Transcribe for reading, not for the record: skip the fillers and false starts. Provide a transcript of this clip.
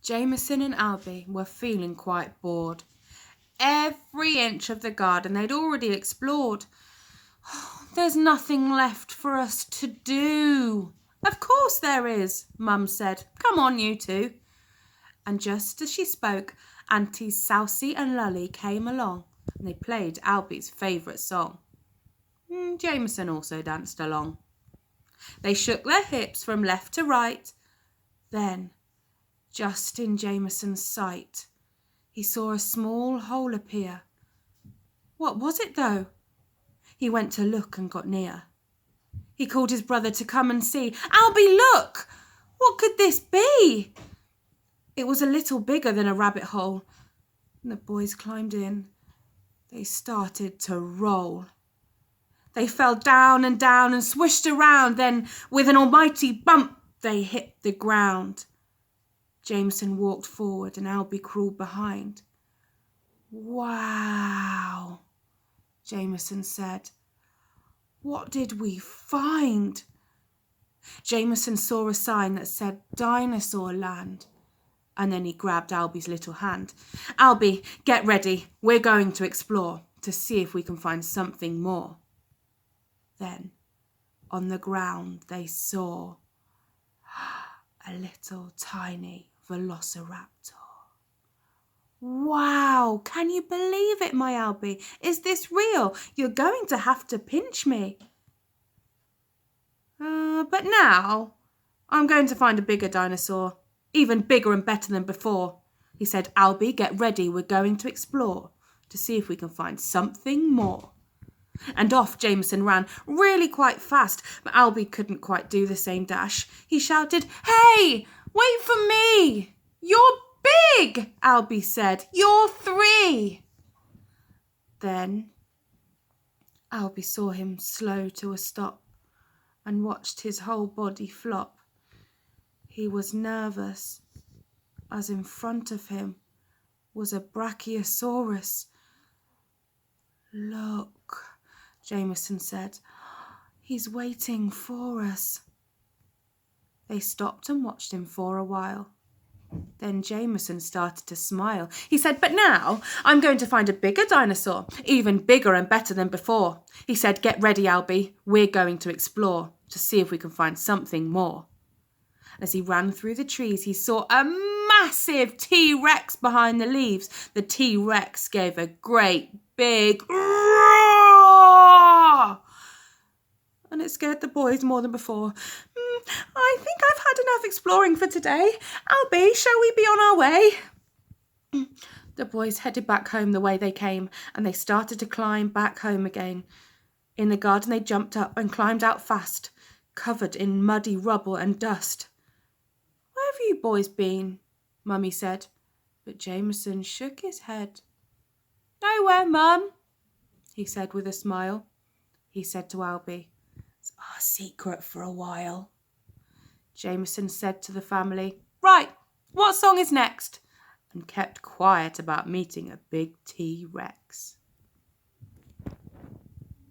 Jameson and Albie were feeling quite bored. Every inch of the garden they'd already explored. There's nothing left for us to do. Of course there is, Mum said. Come on, you two. And just as she spoke, aunties Sausee and Lully came along and they played Albie's favourite song. Jameson also danced along. They shook their hips from left to right. Then, just in Jameson's sight, he saw a small hole appear. What was it, though? He went to look and got near. He called his brother to come and see. Albie, look! What could this be? It was a little bigger than a rabbit hole. And the boys climbed in. They started to roll. They fell down and swooshed around. Then, with an almighty bump, they hit the ground. Jameson walked forward and Albie crawled behind. Wow, Jameson said. What did we find? Jameson saw a sign that said Dinosaur Land. And then he grabbed Albie's little hand. Albie, get ready. We're going to explore to see if we can find something more. Then, on the ground, they saw a little tiny velociraptor. Wow, can you believe it, my Albie? Is this real? You're going to have to pinch me. But now, I'm going to find a bigger dinosaur. Even bigger and better than before. He said, Albie, get ready. We're going to explore to see if we can find something more. And off Jameson ran, really quite fast, but Albie couldn't quite do the same dash. He shouted, Hey, wait for me! You're big, Albie said. You're 3. Then Albie saw him slow to a stop and watched his whole body flop. He was nervous, as in front of him was a brachiosaurus. Look, Jameson said, he's waiting for us. They stopped and watched him for a while. Then Jameson started to smile. He said, but now I'm going to find a bigger dinosaur, even bigger and better than before. He said, get ready, Albie. We're going to explore to see if we can find something more. As he ran through the trees, he saw a massive T-Rex behind the leaves. The T-Rex gave a great big roar, and it scared the boys more than before. I think I've had enough exploring for today. Albie, shall we be on our way? The boys headed back home the way they came, and they started to climb back home again. In the garden they jumped up and climbed out fast, covered in muddy rubble and dust. Where have you boys been? Mummy said, but Jameson shook his head. Nowhere, Mum, he said with a smile. He said to Albie, it's our secret for a while. Jameson said to the family, right, what song is next? And kept quiet about meeting a big T-Rex.